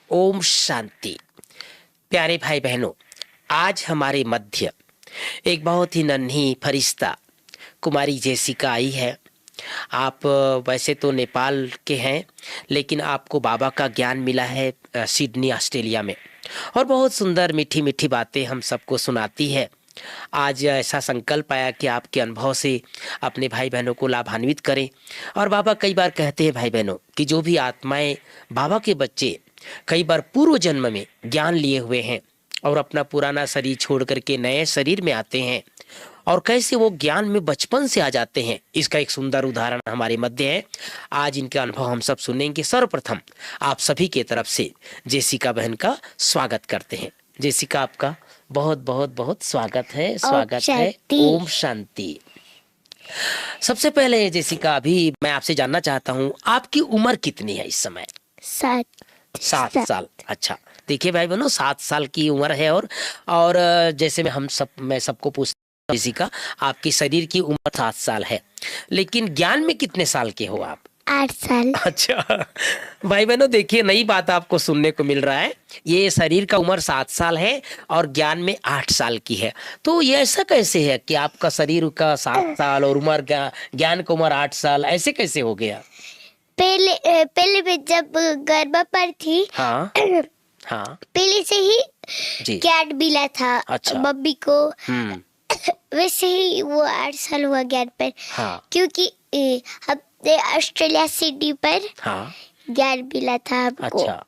ओम शांति। प्यारे भाई बहनों, आज हमारे मध्य एक बहुत ही नन्ही फरिश्ता कुमारी जेसिका आई है। आप वैसे तो नेपाल के हैं, लेकिन आपको बाबा का ज्ञान मिला है सिडनी ऑस्ट्रेलिया में, और बहुत सुंदर मीठी मीठी बातें हम सबको सुनाती है। आज ऐसा संकल्प आया कि आपके अनुभव से अपने भाई बहनों को लाभान्वित करें। और बाबा कई बार कहते हैं भाई बहनों कि जो भी आत्माएं बाबा के बच्चे कई बार पूर्व जन्म में ज्ञान लिए हुए हैं और अपना पुराना शरीर छोड़ करके नए शरीर में आते हैं, और कैसे वो ज्ञान में बचपन से आ जाते हैं, इसका एक सुंदर उदाहरण हमारे मध्य है। आज इनका अनुभव हम सब सुनेंगे। सर्वप्रथम आप सभी के तरफ से जेसिका बहन का स्वागत करते हैं। जेसिका, आपका बहुत बहुत बहुत स्वागत है। स्वागत है। ओम शांति। सबसे पहले जेसिका, अभी मैं आपसे जानना चाहता हूँ, आपकी उम्र कितनी है इस समय? 7 साल। अच्छा, देखिए भाई बहनों, 7 साल की उम्र है। और जैसे मैं सबको पूछता हूँ, जेसिका, आपकी शरीर की उम्र 7 साल है, लेकिन ज्ञान में कितने साल के हो आप? 8 साल। अच्छा भाई बहनों, देखिए नई बात आपको सुनने को मिल रहा है। ये शरीर का उम्र 7 साल है और ज्ञान में 8 साल की है। तो ये ऐसा कैसे है कि आपका शरीर का 7 साल और उम्र ज्ञान का उम्र 8 साल, ऐसे कैसे हो गया? पहले मैं जब गर्भ पर थी, हाँ हाँ, पहले से ही जी, ज्ञान मिला था। अच्छा। मम्मी को वैसे ही वो 8 साल हुआ ज्ञान पर। हाँ क्योंकि हमने ऑस्ट्रेलिया सिडनी पर हाँ, ज्ञान मिला था हमको। अच्छा।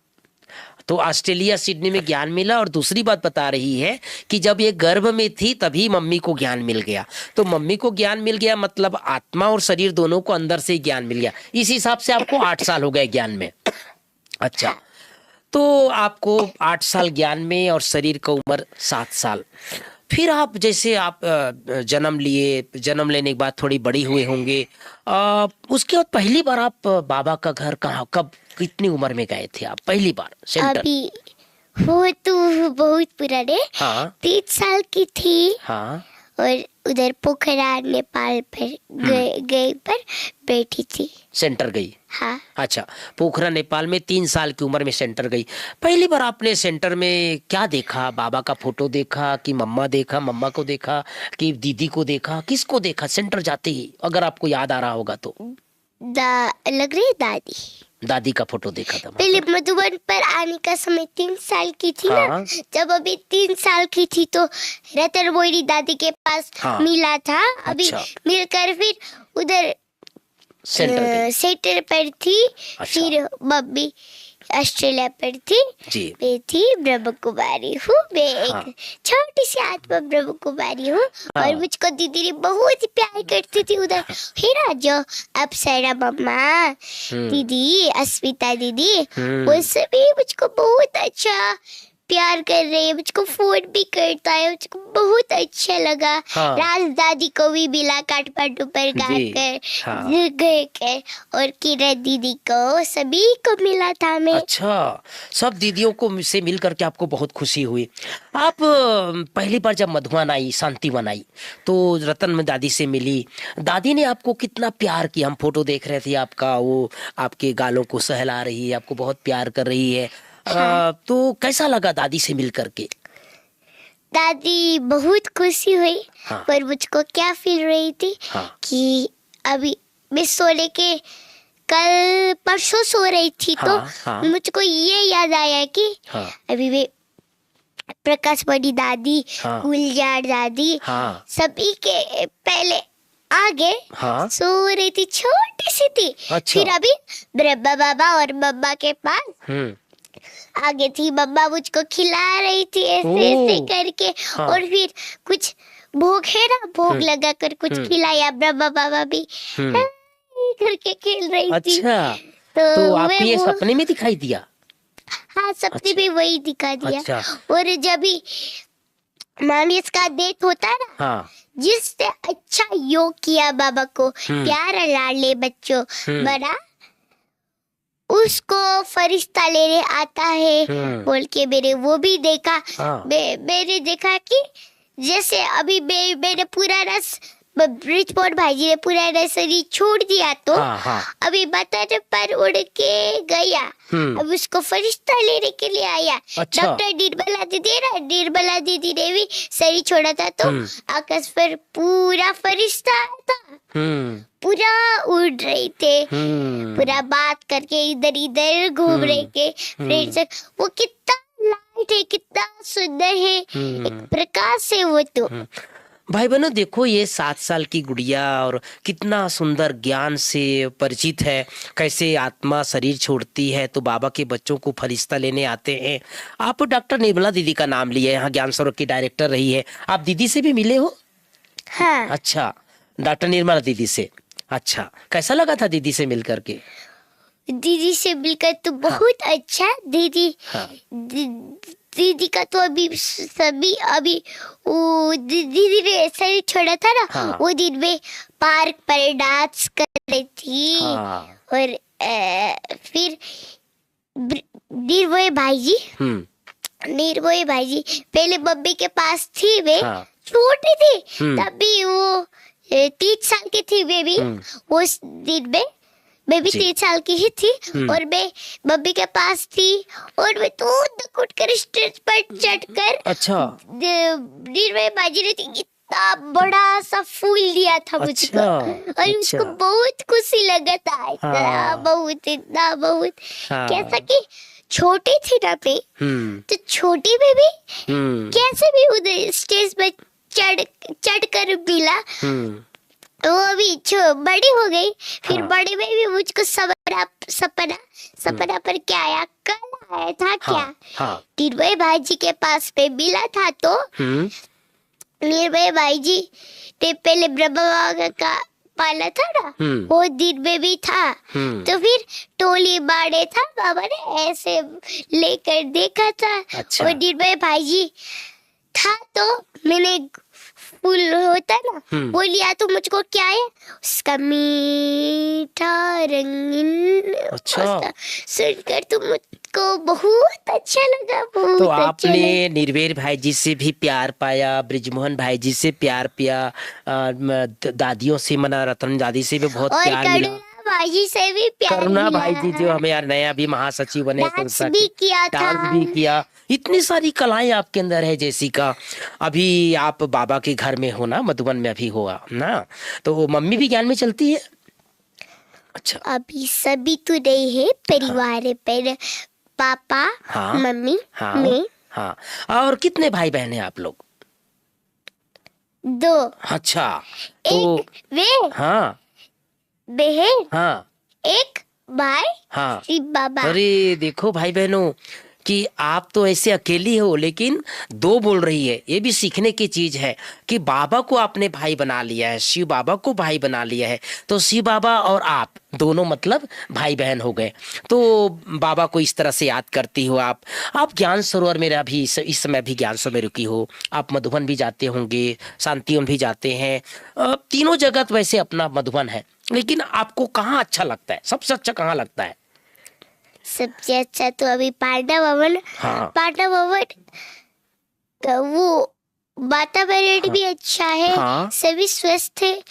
तो ऑस्ट्रेलिया सिडनी में ज्ञान मिला। और दूसरी बात बता रही है कि जब ये गर्भ में थी तभी मम्मी को ज्ञान मिल गया। तो मम्मी को ज्ञान मिल गया, मतलब आत्मा और शरीर दोनों को अंदर से ही ज्ञान मिल गया। इस हिसाब से आपको 8 साल हो गए ज्ञान में। अच्छा, तो आपको 8 साल ज्ञान में और शरीर का उम्र 7 साल। फिर आप जैसे आप जन्म लिए, जन्म लेने के बाद थोड़ी बड़ी हुए होंगे, उसके बाद पहली बार आप बाबा का घर कहाँ, कब, कितनी उम्र में गए थे आप पहली बार सेंटर? अभी वो तो बहुत पुराने, हाँ 3 साल की थी। हाँ, और उधर पोखरा नेपाल पर गए पर बैठी थी। सेंटर गई। हाँ। अच्छा, पोखरा नेपाल में 3 साल की उम्र में सेंटर गई। पहली बार आपने सेंटर में क्या देखा? बाबा का फोटो देखा कि मम्मा को देखा कि दीदी को देखा, किसको देखा सेंटर जाते ही, अगर आपको याद आ रहा होगा तो? लग रही दादी। दादी का फोटो देखा था पहले मधुबन पर आने का समय 3 साल की थी हाँ। ना। जब अभी 3 साल की थी तो रतन बोरी दादी के पास हाँ। मिला था। अभी अच्छा। मिलकर फिर उधर सेंटर पर थी। अच्छा। फिर मम्मी ऑस्ट्रेलिया पर थी। जी। मैं थी ब्रह्म कुमारी हूँ। मैं हाँ। एक छोटी सी आत्मा ब्रह्म कुमारी हूँ। हाँ। और मुझको दीदी ने बहुत ही प्यार करती थी। उधर हीरा जो अप्सरा मम्मा, दीदी अस्मिता दीदी, वो सभी मुझको बहुत अच्छा प्यार कर रहे हैं। मुझको फोन भी करता है, मुझको बहुत अच्छा लगा। हाँ। राज दादी को भी मिला काठमांडू पर गाकर। हाँ। गए के, और किरण दीदी को, सभी को मिला था मैं। अच्छा, सब दीदियों को से मिल करके आपको बहुत खुशी हुई। आप पहली बार जब मधुबन आई, शांतिवन आई, तो रतन में दादी से मिली। दादी ने आपको कितना प्यार किया? हम फोटो देख रहे थे आपका, वो आपके गालों को सहला रही है, आपको बहुत प्यार कर रही है। तो कैसा लगा दादी से मिल करके? दादी बहुत खुशी हुई। हाँ। पर मुझको क्या फील रही थी, हाँ। कि अभी मैं सोने के कल परसों सो रही थी। हाँ, तो हाँ। मुझको ये याद आया कि हाँ। अभी मैं प्रकाश बड़ी दादी, हाँ। गुलजार दादी, हाँ। सभी के पहले आगे हाँ। सो रही थी, छोटी सी थी। अच्छा। फिर अभी ब्रह्मा बाबा और मम्मा के पास आगे थी। मम्मा मुझको खिला रही थी ऐसे ऐसे करके। हाँ। और फिर कुछ भोग है ना, भोग लगा कर कुछ खिलाया। ब्रह्मा बाबा भी करके खेल रही थी। अच्छा, तो तो आपको ये वो सपने में दिखाई दिया? हाँ, सपने में वही दिखा दिया। अच्छा। और जब भी मानिस का डेथ होता है ना, हाँ। जिसने अच्छा योग किया बाबा को, प्यारा लाडले बच्चों बना, उसको फरिश्ता लेने आता है बोल के मैंने वो भी देखा। हाँ। मैंने देखा कि जैसे अभी मैंने पूरा रस ब्रिजमोहन भाई जी ने पूरा नर्सरी छोड़ दिया तो हाँ हाँ अभी बतर पर उड़ के गया। अब उसको फरिश्ता लेने के लिए आया। अच्छा। डॉक्टर निर्मला दीदी ने भी सरी छोड़ा था तो आकाश पर पूरा फरिश्ता आया था। पूरा उड़ रहे थे, पूरा बात करके इधर इधर घूम रहे के फ्रेंड्स। वो कितना लाइट है, कितना सुंदर है, एक प्रकाश है वो तो। भाई बहनों देखो, ये 7 साल की गुड़िया और कितना सुंदर ज्ञान से परिचित है, कैसे आत्मा शरीर छोड़ती है तो बाबा के बच्चों को फरिश्ता लेने आते हैं। आप डॉक्टर निर्मला दीदी का नाम लिए, यहाँ ज्ञान सरोवर की डायरेक्टर रही है, आप दीदी से भी मिले हो? हाँ। अच्छा, डॉक्टर निर्मला दीदी से। अच्छा, कैसा लगा था दीदी से मिल करके? दीदी से मिलकर तो बहुत अच्छा। दीदी दीदी का तो अभी सभी अभी वो दीदी ने ऐसा ही छोड़ा था ना, वो दिन में पार्क पर डांस कर रही थी। और फिर निर्भय भाई जी पहले मम्मी के पास थी, वे छोटी थी तभी, वो 3 साल की थी बेबी उस दिन में। मैं भी 3 साल की ही थी और मैं मम्मी के पास थी और मैं तो उठ कर स्टेज पर चढ़कर अच्छा निर्भय बाजी ने इतना बड़ा सा फूल दिया था मुझको। और उसको बहुत खुशी लगा था, इतना बहुत कैसा कि छोटी थी ना मैं, तो छोटी में भी कैसे भी उधर स्टेज पर चढ़ कर मिला। वो अभी बड़ी हो गई, फिर बड़े में भी मुझको सपना पर क्या आया, कल आया था क्या। निर्भय भाई जी के पास पे मिला था तो निर्भय भाई जी ने पहले ब्रह्मा बाबा का पाला था ना, वो दिन में भी था। तो फिर टोली बाड़े था, बाबा ने ऐसे लेकर देखा था। और निर्भय भाई जी था तो मैंने फूल होता है ना, वो लिया तो मुझको क्या है, उसका मीठा रंगीन सुनकर तो मुझको बहुत अच्छा लगा, बहुत तो अच्छा आपने लगा। निर्भय भाई जी से भी प्यार पाया, ब्रिजमोहन भाई जी से प्यार पाया, दादियों से, मना रतन दादी से भी बहुत प्यार मिला, भाई जी से भी प्यार करुणा मिला। भाई जी जो हमें यार नया भी महासचिव बने, डांस भी किया था। डांस भी किया। इतनी सारी कलाएं आपके अंदर है जैसिका। अभी आप बाबा के घर में हो ना, मधुबन में अभी हुआ ना, तो मम्मी भी ज्ञान में चलती है? अच्छा, अभी सभी तो नहीं है, परिवार है, पर पापा मम्मी मैं। हाँ, और कितने भाई बहन हैं आप लोग? 2। अच्छा, तो वे बहन, एक भाई, शिव बाबा। अरे देखो भाई बहनों कि आप तो ऐसे अकेली हो लेकिन 2 बोल रही है, ये भी सीखने की चीज है कि बाबा को आपने भाई बना लिया है, शिव बाबा को भाई बना लिया है, तो शिव बाबा और आप दोनों मतलब भाई बहन हो गए। तो बाबा को इस तरह से याद करती हो आप ज्ञान सरोवर में अभी इस समय भी ज्ञान सरोवर में रुकी हो, आप मधुबन भी जाते होंगे, शांतिवन भी जाते हैं, तीनों जगह तो वैसे अपना मधुबन है, लेकिन आपको कहाँ अच्छा लगता है, सबसे अच्छा कहाँ लगता है? सबसे अच्छा तो अभी पांडा भवन। पांडा भवन का वो वातावरण भी अच्छा है, सभी स्वस्थ है।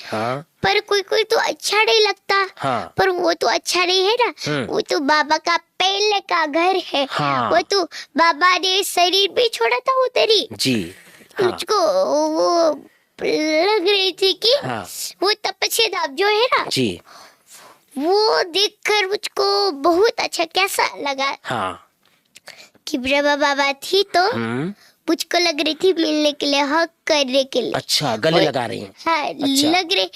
पर कोई तो अच्छा नहीं लगता। पर वो तो अच्छा नहीं है ना, वो तो बाबा का पहले का घर है। वो तो बाबा ने शरीर भी छोड़ा था उधर ही जी। मुझको वो लग रही थी कि वो तपस्या धाम जो है ना जी, वो देखकर मुझको बहुत अच्छा कैसा लगा कि ब्रह्मा बाबा थी तो मुझको लग रही थी मिलने के लिए, हक करने के लिए। अच्छा, गले लगा रही हैं? हाँ, अच्छा। लग रही।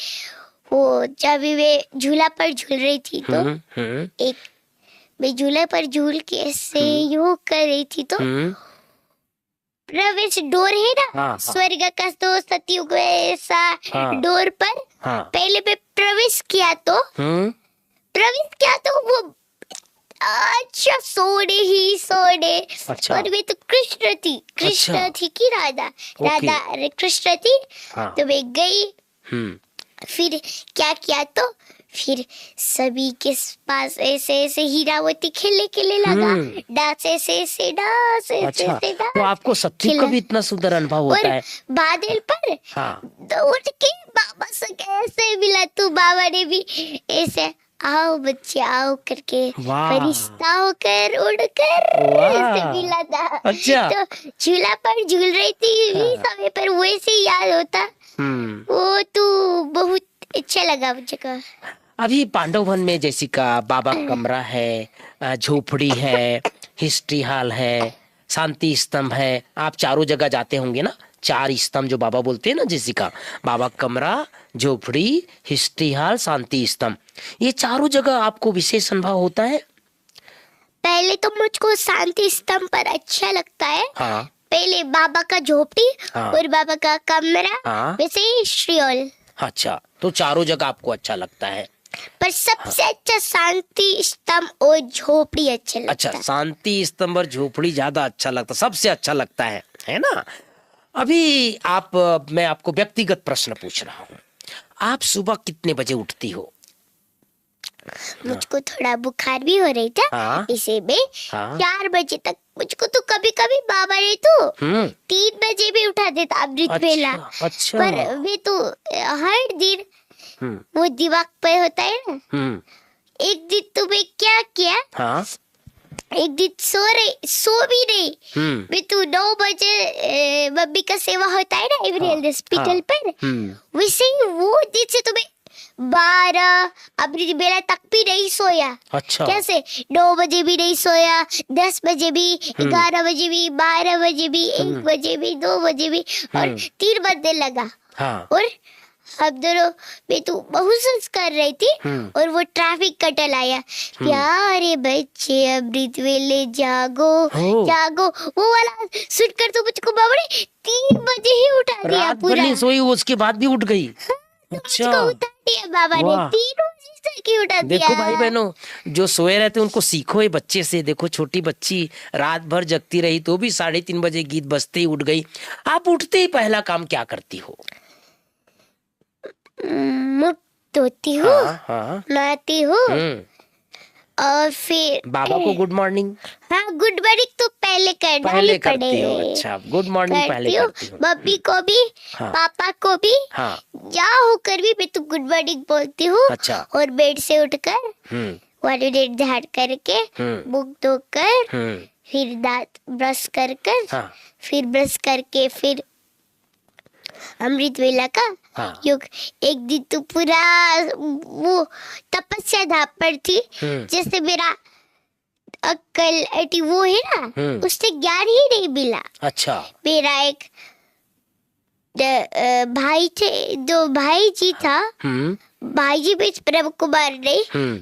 वो जब वे झूला पर झूल रही थी तो एक मैं झूला पर झूल के ऐसे योग कर रही थी तो प्रवेश डोर है ना, स्वर्ग का तो सतयुग ऐसा डोर पर पहले मैं प्रवेश किया तो वो अच्छा सोने। अच्छा। और वे तो कृष्ण थी कि राधा कृष्ण थी। तो मैं गई, फिर क्या किया तो फिर सभी के पास ऐसे ऐसे हीरावती खेलने लगा। डांस ऐसे ऐसे डांस ऐसे अच्छा, ऐसे तो डांस आपको सच्ची खेला। कभी इतना सुंदर अनुभव और होता है? बादल पर हाँ। दौड़ के बाबा से कैसे मिला, तो बाबा ने भी ऐसे आओ बच्चे आओ करके वाह। फरिश्ता होकर उड़कर वाह। ऐसे मिला था। अच्छा। तो झूला पर झूल रही थी हाँ। समय पर वैसे ही याद होता। वो तो बहुत अच्छा लगा मुझे का। अभी पांडव वन में जैसिका बाबा कमरा है, झोपड़ी है, हिस्ट्री हॉल है, शांति स्तंभ है, आप चारों जगह जाते होंगे ना? 4 स्तंभ जो बाबा बोलते हैं ना जैसिका, बाबा कमरा, झोपड़ी, हिस्ट्री हॉल, शांति स्तंभ, ये चारों जगह आपको विशेष अनुभव होता है? पहले तो मुझको शांति स्तंभ पर अच्छा लगता है। हाँ। पहले बाबा का झोपड़ी हाँ। और बाबा का कमरा, हाँ। वैसे ही हिस्ट्री हॉल। अच्छा, तो चारों जगह आपको अच्छा लगता है। पर सबसे अच्छा शांति स्तंभ और झोपड़ी अच्छा लगता अच्छा, है। शांति स्तंभ और झोपड़ी ज्यादा अच्छा लगता, सबसे अच्छा लगता है ना? अभी मैं आपको व्यक्तिगत प्रश्न पूछ रहा हूँ, आप सुबह कितने बजे उठती हो? मुझको थोड़ा बुखार भी हो रही था। हाँ। इसे में हाँ। 4 बजे तक मुझको तो कभी कभी बाबा ने तो 3 बजे भी उठा देता अमृत वेला। अच्छा। पर वे तो हर दिन वो दिमाग पे होता है ना। एक दिन तुम्हें क्या किया, हाँ। एक दिन सो भी नहीं। वे तो 9 बजे मम्मी का सेवा होता है ना एवरेल हॉस्पिटल पर, वैसे ही वो दिन से तुम्हें 12 अमृत बेला तक भी नहीं सोया। अच्छा। कैसे 9 बजे भी नहीं सोया, 10 बजे भी, 11 बजे भी, 12 बजे भी, 1 बजे भी, 2 बजे भी, और 3 बजने लगा। हाँ। और हम दोनों मैं तो बहुत सोच कर रही थी, और वो ट्रैफिक कटल आया। प्यारे बच्चे अमृत वेले जागो जागो, वो वाला सुनकर तो मुझको बाबा ने 3 बजे ही उठा दिया रात भर पूरा। नहीं सोई, वो उसके बाद भी उठ गई? अच्छा, मुझको उठा दिया बाबा ने, वाह। 3 बजे तक ही उठा दिया। देखो भाई बहनों, जो सोए रहते उनको सीखो ये बच्चे से। देखो छोटी बच्ची रात भर जगती रही तो भी 3:30 बजे गीत बजते ही उठ गई। आप उठते ही पहला काम क्या करती हो? मुँह धोती हूँ, हाँ। नहाती हूँ, और फिर बाबा को गुड मॉर्निंग? हाँ, गुड मॉर्निंग तो पहले करना ही करती हो? पड़ेगा। अच्छा, गुड मॉर्निंग पहले करती हो। मम्मी को भी, हाँ। पापा को भी, हाँ। जहाँ होकर भी मैं तो गुड मॉर्निंग बोलती हूँ। अच्छा। और बेड से उठकर 1 मिनट ध्यान करके, मुंह धोकर, फिर दांत ब्रश कर कर, हाँ। फिर ब्रश करके फिर अमृत वेला का योग। एक दिन तो पूरा वो तपस्या धाप पर थी, जैसे मेरा अक्कल अटी वो है ना, उससे ज्ञान ही नहीं मिला। अच्छा। मेरा एक भाई थे, जो भाई जी था, भाई जी भी प्रभु कुमार नहीं,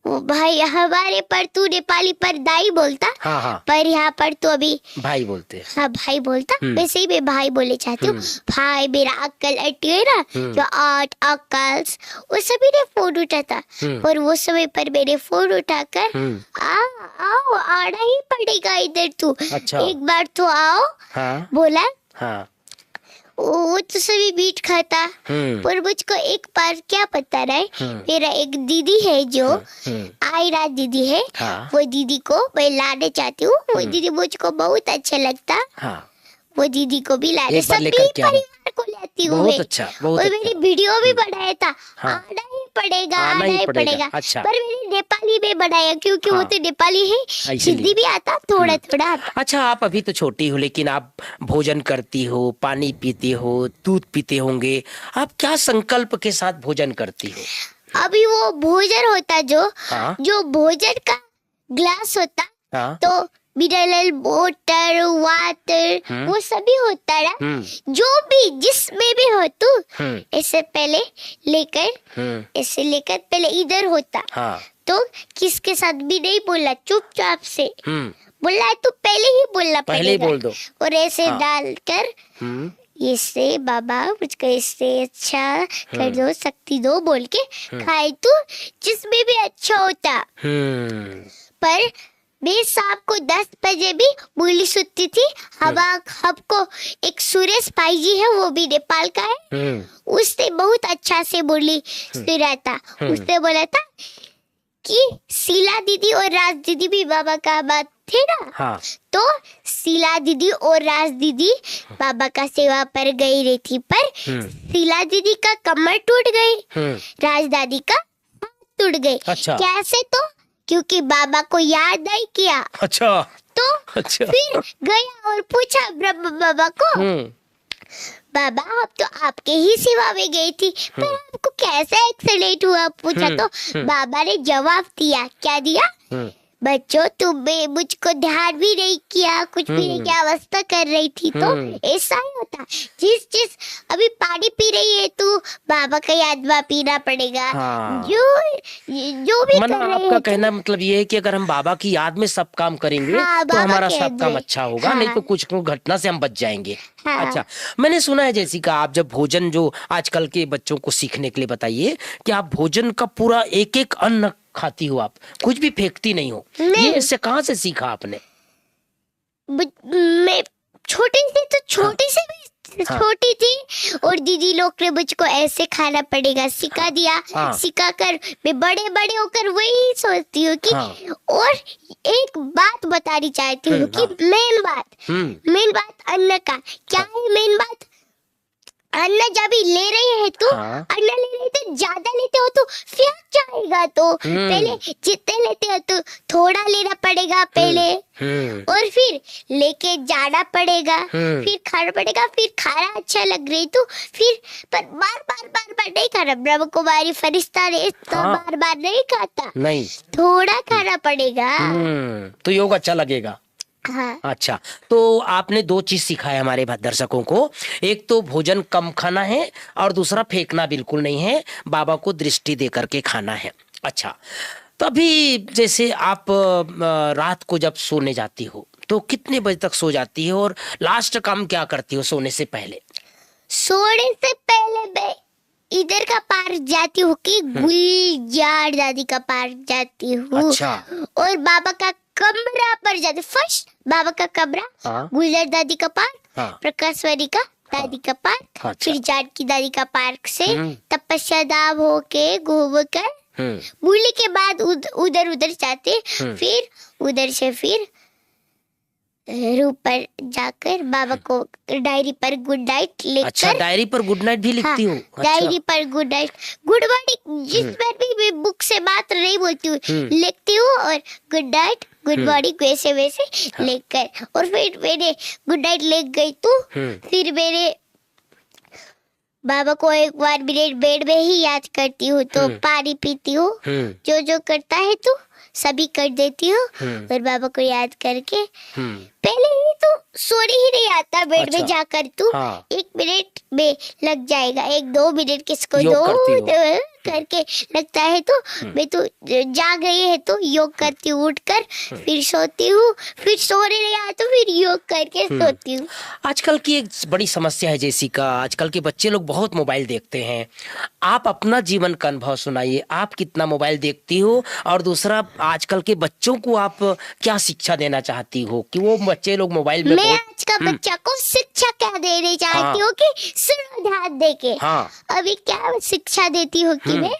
वो भाई हमारे पर तू नेपाली पर दाई बोलता। हाँ। पर यहाँ पर तो अभी भाई बोलते हैं। हाँ, भाई बोलता। वैसे ही मैं भाई बोले चाहती हूँ। भाई मेरा अक्कल अटी है ना, जो 8 अक्कल्स, वो सभी ने फोन उठा था। और वो समय पर मैंने फोन उठाकर आओ आना ही पड़ेगा इधर तू। अच्छा। एक बार तो आओ। हाँ। बोला। हाँ। वो तो सभी मीट खाता। पर मुझको एक बार क्या पता रहा, मेरा एक दीदी है जो आयरा दीदी है। हाँ। वो दीदी को मैं लाने चाहती हूँ। वो दीदी मुझको बहुत अच्छा लगता। हाँ। वो दीदी को भी लाने, एक बार सभी लेकर के आना। परिवार को लाती हूँ बहुत मैं। अच्छा, बहुत और अच्छा। मैंने वीडियो भी बनाया था। हाँ। आना ही पड़ेगा, आना आना ही ही पड़ेगा। पड़ेगा। अच्छा। पर मैंने नेपाली में बनाया, क्योंकि वो हाँ। तो नेपाली है, इसीलिए। हिंदी भी आता थोड़ा थोड़ा आता। अच्छा, आप अभी तो छोटी हो, लेकिन आप भोजन करती हो, पानी पीती हो, दूध पीते होंगे। आप क्या संकल्प के साथ भोजन करती हो? अभी वो भोजन होता हाँ। जो भोजन का ग्लास होता, हाँ। तो मिनरल वाटर वाटर वो सभी होता है, जो भी जिसमें भी हो तू ऐसे पहले लेकर, ऐसे लेकर पहले इधर होता। हाँ। तो किसके साथ भी नहीं बोलना, चुपचाप से बोलना है तो पहले ही बोलना पहले ही पड़ेगा। बोल दो। और ऐसे हाँ। डालकर इससे बाबा मुझको इससे अच्छा कर दो, शक्ति दो बोल के खाए तो जिसमें भी अच्छा होता। पर मैं शाम को 10 बजे भी बुली सुनती थी। हमको एक सुरेश भाई जी है, वो भी नेपाल का है। उसने बहुत अच्छा से बुली सुना था। उसने बोला था कि शीला दीदी और राज दीदी भी बाबा का बात थे ना। हाँ। तो शीला दीदी और राज दीदी बाबा का सेवा पर गई रहती, पर शीला दीदी का कमर टूट गई, राज दादी का हाथ टूट गई। अच्छा। कैसे? तो क्योंकि बाबा को याद नहीं किया। अच्छा। तो अच्छा। फिर गया और पूछा ब्रह्म बाबा को, बाबा अब तो आपके ही सेवा में गई थी, पर आपको कैसा एक्सीडेंट हुआ? पूछा तो बाबा ने जवाब दिया। क्या दिया? बच्चों, तुमने मुझको ध्यान भी नहीं किया, कुछ भी नहीं किया, अवस्था कर रही थी। तो ऐसा ही होता, जिस अभी पानी पी रही है तू, बाबा का याद में पीना पड़ेगा। हाँ। जो भी कर रहे आपका हैं कहना मतलब ये है कि अगर हम बाबा की याद में सब काम करेंगे तो हमारा सब काम अच्छा होगा। नहीं तो कुछ घटना से हम बच जाएंगे। अच्छा, मैंने सुना है जैसिका, आप जब भोजन, जो आजकल के बच्चों को सीखने के लिए बताइए कि आप भोजन का पूरा एक एक अन्न खाती हो, आप कुछ भी फेंकती नहीं हो। ये इससे कहाँ से सीखा आपने? मैं छोटी से भी छोटी थी और दीदी लोग ने मुझको ऐसे खाना पड़ेगा सिखा दिया। सिखा कर मैं बड़े बड़े होकर वही सोचती हूँ कि और एक बात बतानी चाहती हूँ कि मेन बात अन्न का क्या है। मेन बात, अन्न जब भी ले रहे हैं तो अन्न ले रहे तो ज्यादा लेते हो तो फेंक जाएगा। तो पहले जितने लेते हो तो थोड़ा लेना पड़ेगा पहले, और फिर लेके जाना पड़ेगा, फिर खाना पड़ेगा। फिर खाना अच्छा लग रही तो फिर पर बार नहीं खाना। ब्रह्म कुमारी फरिश्ता ने बार नहीं खाता, नहीं, थोड़ा खाना पड़ेगा तो योग अच्छा लगेगा। हाँ। अच्छा, तो आपने दो चीज सिखाया हमारे दर्शकों को। एक तो भोजन कम खाना है और दूसरा फेंकना बिल्कुल नहीं है, बाबा को दृष्टि दे करके खाना है। अच्छा, तो अभी जैसे आप रात को जब सोने जाती हो तो कितने बजे तक सो जाती हो और लास्ट काम क्या करती हो सोने से पहले? सोने से पहले मैं इधर का पार्क जाती हूँ कि गुलजार दादी का पार्क जाती हूँ। अच्छा। और बाबा का कमरा पर जाते। फर्स्ट बाबा का कमरा, गुलजार दादी का पार्क, प्रकाशवरी का दादी का पार्क, अच्छा। फिर जानकी दादी का पार्क से तपस्या धाम होके घूम कर मूली के बाद उधर जाते। फिर उधर से फिर रूम पर जाकर बाबा को डायरी पर गुड नाइट लिखकर। अच्छा, डायरी पर गुड नाइट भी लिखती हूँ? अच्छा। डायरी पर गुड नाइट, गुड मॉर्निंग, जिस पर भी बुक से बात नहीं बोलती हूँ लिखती हूँ, और गुड नाइट गुड मॉर्निंग वैसे लिखकर। और फिर मैंने गुड नाइट लिख गई तो फिर मेरे बाबा को एक बार मिनट बेड में ही याद करती हूँ, तो पानी पीती हूँ, जो करता है तो सभी कर देती हूँ। और बाबा को याद करके पहले ही तो सोने ही नहीं आता बेड में जाकर। तू 1 मिनट में लग जाएगा, 1-2 मिनट किसको दो करके लगता है तो मैं तो जाग गई है तो योग करती हूँ उठकर, फिर सोती हूँ, फिर सोने नहीं आता तो फिर योग करके सोती हूँ। आजकल की एक बड़ी समस्या है जैसिका, आजकल के बच्चे लोग बहुत मोबाइल देखते हैं। आप अपना जीवन का अनुभव सुनाइए, आप कितना मोबाइल देखती हो, और दूसरा आजकल के बच्चों को आप क्या शिक्षा देना चाहती हो कि वो बच्चे लोग मोबाइल में? मैं आज का बच्चा को शिक्षा क्या देना चाहती हूँ कि सुनो ध्यान देके। अभी क्या शिक्षा देती हूँ कि मैं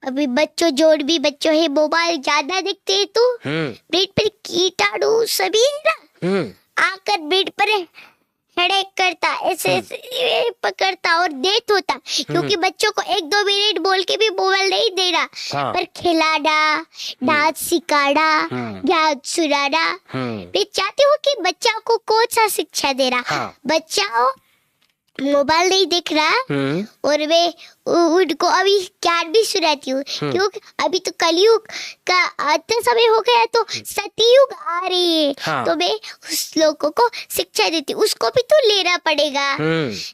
अभी बच्चों जो भी बच्चों है मोबाइल ज्यादा देखते हैं तो बेड पर कीटाणु सभी है ना, आकर बेड पर हेडेक करता, ऐसे पकड़ता और डेथ होता, क्योंकि बच्चों को 1-2 मिनट बोल के भी मोबाइल नहीं देना, पर खिलाना, डांस सिखाना, ज्ञान सुनाना। मैं चाहती हूँ कि बच्चा को कौन सा शिक्षा दे रहा, बच्चा मोबाइल नहीं देख रहा, और मैं उनको अभी ज्ञान भी सुनाती हूँ, क्योंकि अभी तो कलयुग का आते समय हो गया तो सतयुग आ रही है। तो मैं उस लोगों को शिक्षा देती हूँ, उसको भी तो लेना पड़ेगा,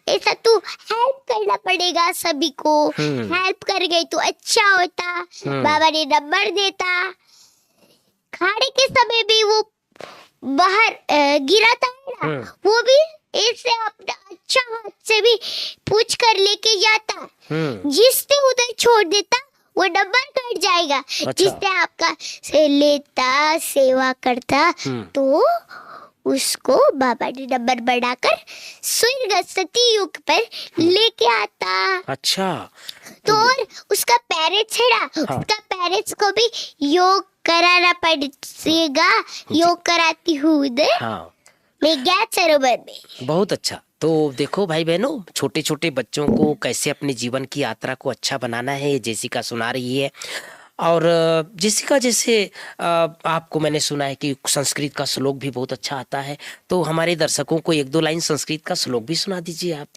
ऐसा तू हेल्प करना पड़ेगा सभी को। हेल्प कर गई तो अच्छा होता, बाबा ने नंबर देता। खाने के समय भी वो बाहर गिराता है ना, वो भी ऐसे अपना अच्छा हाथ से भी पूछ कर लेके जाता, जिसने उधर छोड़ देता वो नंबर कट जाएगा। अच्छा। जिसने आपका से लेता सेवा करता तो उसको बाबा ने नंबर बढ़ाकर स्वर्ग सतयुग पर लेके आता। अच्छा। तो और उसका पेरेंट्स है ना, उसका पेरेंट्स को भी योग कराना पड़ेगा। योग कराती हूँ उधर हाँ, मैं ज्ञात सरोवर में। बहुत अच्छा। तो देखो भाई बहनों, छोटे छोटे बच्चों को कैसे अपने जीवन की यात्रा को अच्छा बनाना है, ये जेसिका सुना रही है। और जेसिका, जैसे आपको मैंने सुना है कि संस्कृत का श्लोक भी बहुत अच्छा आता है, तो हमारे दर्शकों को एक दो लाइन संस्कृत का श्लोक भी सुना दीजिए आप।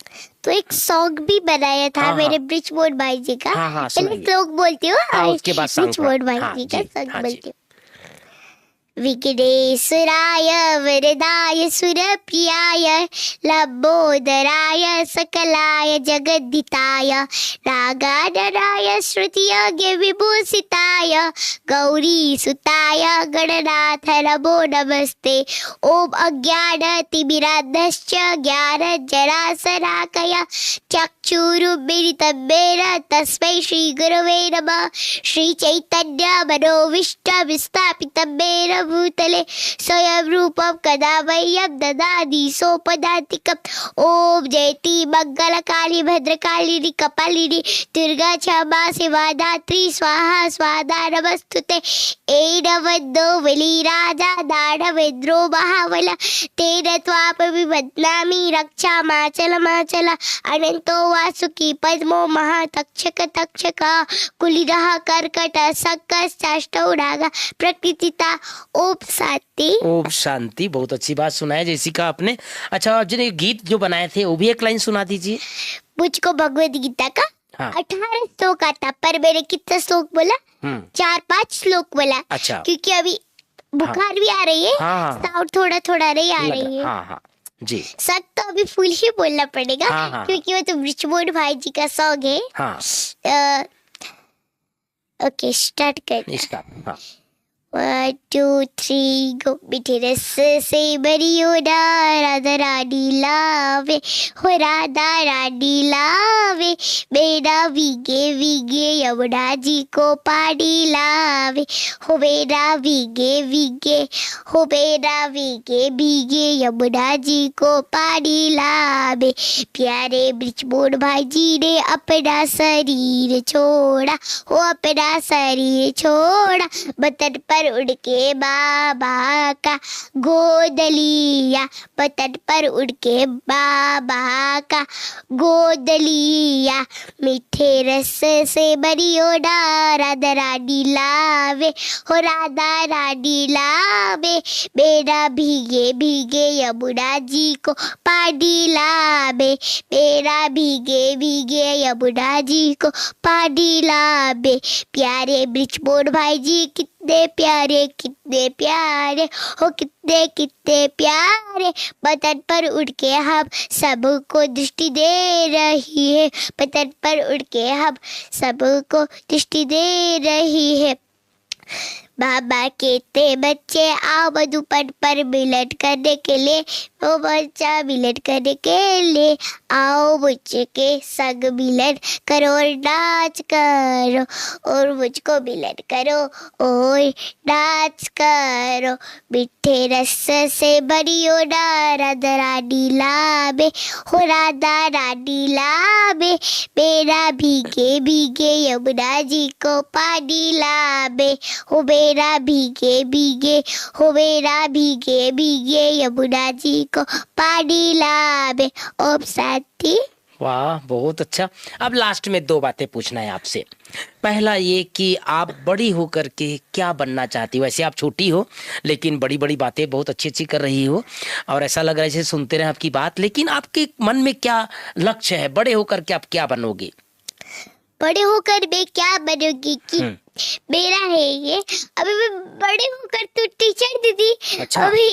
तो एक सॉन्ग भी बनाया था हाँ, मेरे ब्रिजमोहन भाई जी का। हाँ, हाँ, पहले सुनाइए। श्लोक बोलती हूँ, हाँ, उसके बाद song ब्रिजमोहन भाई हाँ, जी का जी, सॉन्ग हाँ, जी। बोलती हूँ। विघ्नेश्वराय वरदाय सुरप्रियाय लंबोदराय सकलाय जगद्धिताय रागाधराय श्रुतियज्ञ विभूषिताय गौरी सुताय गणनाथ नमो नमस्ते। ओम अज्ञानतिमिरान्धश्च ज्ञानजरासराकया चक्षुरुन्मीलितं येन तस्मै श्रीगुरवे नमः। श्रीचैतन्यमनोभीष्टं स्थापितं येन भूतले स्वयं रूपं कदा मह्यं ददाति सोपदातिकम्। ओम जयति मंगलकाली भद्रकालिनी कपालिनी दुर्गा क्षमा शिवा धात्री स्वाहा स्वाहा नमस्तुते। एनवद्दो बलिराजा दानवेन्द्रो महाबल तेन त्वापि बध्नामि रक्षामाचलमाचल। अनन्तो वासुकी पद्मो महातक्षक तक्षक कुलिरः कर्कट शंखश्चाष्टौ नागा प्रकृतिता। ओम शांति। ओम शांति। बहुत अच्छी बात सुनाया जेसिका आपने। अच्छा, आपने गीत जो बनाए थे वो भी एक लाइन सुना दीजिए। मुझको भगवद गीता का हाँ। 18 श्लोक आता, पर मैंने कितना श्लोक बोला? 4-5 श्लोक बोला। अच्छा। क्योंकि अभी बुखार भी आ रही है। हाँ। साउंड थोड़ा थोड़ा नहीं आ रही है। हाँ, हाँ, जी। सब तो अभी फुल ही बोलना पड़ेगा। हाँ, हाँ। क्योंकि वो तो ब्रिजमोहन भाई जी का सॉन्ग है। हाँ, ओके स्टार्ट कर। स्टार्ट। हाँ। 1 2 3 गो। मीठे रस से भरी हो राधा रानी लावे, हो राधा रानी लावे। मेरा भीगे भीगे यमुना जी को पानी लावे, हो मेरा भीगे भीगे, हो मेरा भीगे भीगे यमुना जी को पानी लावे। प्यारे ब्रिजमोहन भाई जी ने अपना शरीर छोड़ा, हो अपना शरीर छोड़ा। बतन पर उड़ के बाबा का गोद लिया, बतन पर उड़ के बाबा का गोद लिया। मीठे रस से भरी हो राधा रानी लावे, हो राधा रानी लावे। मेरा भीगे भीगे यमुना जी को पानी लावे, मेरा भीगे भीगे यमुना जी को पानी लावे। प्यारे ब्रिजमोहन भाई जी कितने प्यारे हो, कितने कितने प्यारे। बतन पर उड़ के हम सबको दृष्टि दे रही है, बतन पर उड़ के हम सबको दृष्टि दे रही है। बाबा कहते बच्चे आओ मधुपन पर मिलन करने के लिए, वो बच्चा मिलन करने के लिए। आओ मुझके के संग मिलन करो और नाच करो, और मुझको मिलन करो और नाच करो। मीठे रस से भरी हो राधा रानी लावे, हो राधा रानी लावे। मेरा भीगे भीगे यमुना जी को पानी लावे, हो मेरा भीगे भीगे, हो मेरा भीगे भीगे यमुना जी को पानी लावे। ओम शांति। वाह, बहुत अच्छा। अब लास्ट में 2 बातें पूछना है आपसे। पहला ये कि आप बड़ी होकर के क्या बनना चाहती हो? वैसे आप छोटी हो लेकिन बड़ी बड़ी बातें बहुत अच्छी अच्छी कर रही हो, और ऐसा लग रहा है जैसे सुनते रहे आपकी बात। लेकिन आपके मन में क्या लक्ष्य है? बड़े होकर के आप क्या बनोगे? बड़े होकर मैं क्या बनूंगी कि मेरा है ये। अभी मैं बड़े होकर तो टीचर दीदी। अच्छा। अभी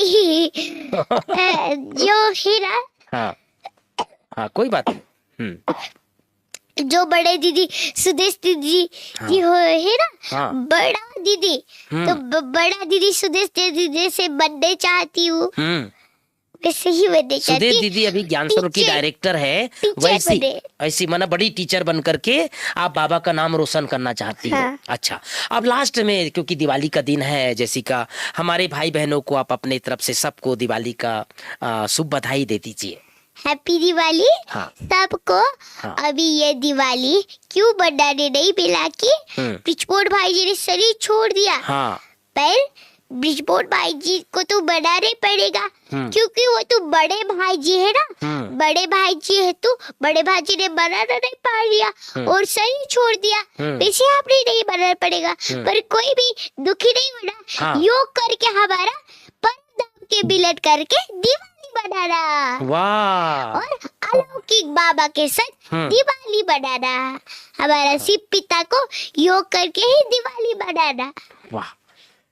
जो है ना, हाँ, हाँ, कोई बात नहीं। जो बड़े दीदी सुदेश दीदी जी हो है ना, हाँ। बड़ा दीदी, तो बड़ा दीदी सुदेश दीदी से बनने चाहती हूँ। वैसे ही बनना सुधीर चाहती दीदी अभी ज्ञान सरोवर की टीचर- डायरेक्टर है, टीचर वैसी बने। ऐसी माना बड़ी टीचर बन करके आप बाबा का नाम रोशन करना चाहती हो। हाँ। अच्छा, अब लास्ट में क्योंकि दिवाली का दिन है जैसिका, हमारे भाई बहनों को आप अपने तरफ से सबको दिवाली का शुभ बधाई दे दीजिए। हैप्पी दिवाली हाँ। सबको। हाँ। अभी ये दिवाली क्यों बनाने नहीं मिला कि हम्म। ब्रिजपोर्ट भाई जी ने शरीर छोड़ दिया, हाँ। पर ब्रिजपोर्ट भाई जी को तो बनाना ही पड़ेगा, क्योंकि वो तो बड़े भाई जी है ना। बड़े भाई जी है तो बड़े भाई जी ने बनाना नहीं पा लिया और शरीर छोड़ दिया, वैसे आपने नहीं बनाना पड़ेगा। पर कोई भी दुखी नहीं होना, हाँ। योग करके हमारा पर दाम के बिलट करके दिवाली बनाना वाह। और अलौकिक बाबा के साथ दिवाली बनाना, हमारा शिव पिता को योग करके ही दिवाली बनाना। वाह,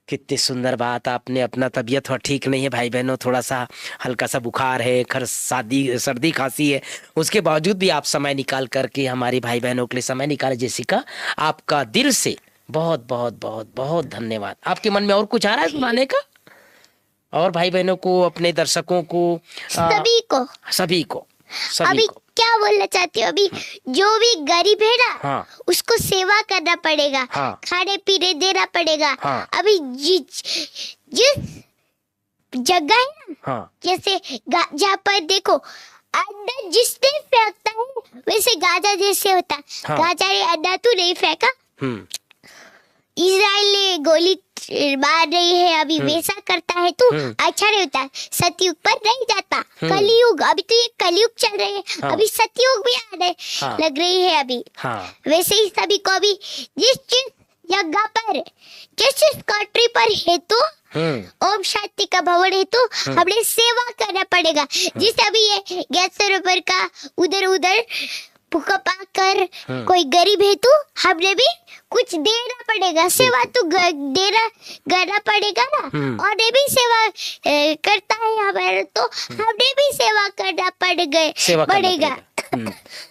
कितनी सुंदर बात आपने। अपना तबीयत थोड़ा ठीक नहीं है भाई बहनों, थोड़ा सा हल्का सा बुखार है, खर सर्दी खांसी है, उसके बावजूद भी आप समय निकाल करके हमारे भाई बहनों के लिए समय निकाले। जेसिका, आपका दिल से बहुत बहुत बहुत बहुत धन्यवाद। आपके मन में और कुछ आ रहा है सुनाने का? और भाई बहनों को, अपने दर्शकों को, सभी को सभी को, सभी अभी को क्या बोलना चाहती हूँ, अभी जो भी गरीब है ना, हाँ। उसको सेवा करना पड़ेगा, हाँ। खाने पीने देना पड़ेगा। हाँ। अभी जिस जगह है ना, हाँ। जैसे जहाँ पर देखो अंडा जिसने फेंकता है वैसे गाजा जैसे होता है। हाँ। गाजा ने अंडा तो नहीं फेंका, हम्म। इजराइल ने गोली मार रही है, अभी वैसा करता है तो अच्छा नहीं होता। सतयुग पर नहीं जाता, कलयुग, अभी तो ये कलयुग चल रहे हैं। हाँ। अभी सतयुग भी आने हाँ। लग रही है अभी। हाँ। वैसे ही सभी को अभी जिस जगह पर, जिस कंट्री पर है तो ओम शांति का भवन है तो हमें सेवा करना पड़ेगा। जिस अभी ये गैस सरोवर का उधर उधर भूकंप आकर कोई गरीब है तो हमने भी कुछ देना पड़ेगा, सेवा तो देना करना पड़ेगा ना। और ये भी सेवा करता है हमारे तो हमने भी सेवा करना पड़ेगा।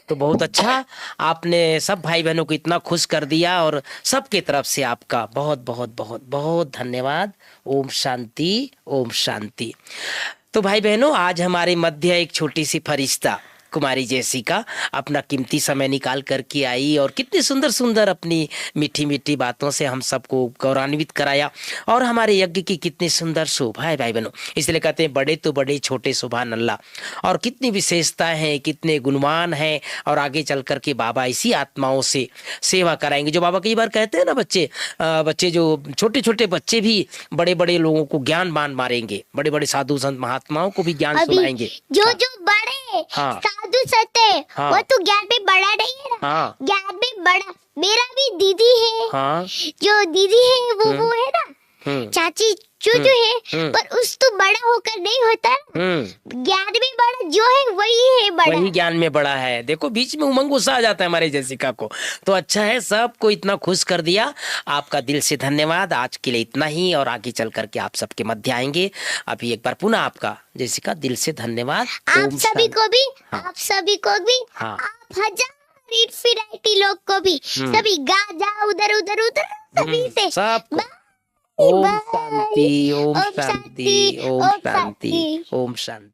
तो बहुत अच्छा, आपने सब भाई बहनों को इतना खुश कर दिया और सबके तरफ से आपका बहुत बहुत बहुत बहुत धन्यवाद। ओम शांति, ओम शांति। तो भाई बहनों, आज हमारे मध्य एक छोटी सी फरिश्ता कुमारी जेसिका अपना कीमती समय निकाल करके आई और कितनी सुंदर सुंदर अपनी मीठी मीठी बातों से हम सबको गौरवान्वित कराया। और हमारे यज्ञ की कितनी सुंदर शोभा है भाई बहनों, इसलिए कहते हैं बड़े तो बड़े, छोटे सुभान अल्लाह। और कितनी विशेषताएं हैं, कितने गुणवान हैं। और आगे चल करके बाबा इसी आत्माओं से सेवा कराएंगे। जो बाबा कई बार कहते हैं ना, बच्चे जो छोटे छोटे बच्चे भी बड़े बड़े लोगों को ज्ञान बान मारेंगे, बड़े बड़े साधु संत महात्माओं को भी ज्ञान सुनाएंगे। जो जो बड़े साधु संत है वो तो ज्ञान में बड़ा नहीं है ना, ज्ञान में बड़ा मेरा भी दीदी है। जो दीदी है वो है ना चाची जो है, पर उस तो बड़ा होकर नहीं होता, ज्ञान में बड़ा जो है वही है बड़ा, वही ज्ञान में बड़ा है। देखो बीच में उमंग गुस्सा आ जाता है हमारे जेसिका को, तो अच्छा है सबको इतना खुश कर दिया। आपका दिल से धन्यवाद। आज के लिए इतना ही और आगे चल करके आप सबके मध्य आएंगे। अभी एक बार पुनः आपका जेसिका दिल से धन्यवाद। आप सभी को भी, आप सभी को भी, हाँ। आप हजार इन्फिनिटी लोग को भी, सभी गा जा उधर उधर उधर सभी से सबको ओम शांति, ओम शांति, ओम शांति, ओम शांति।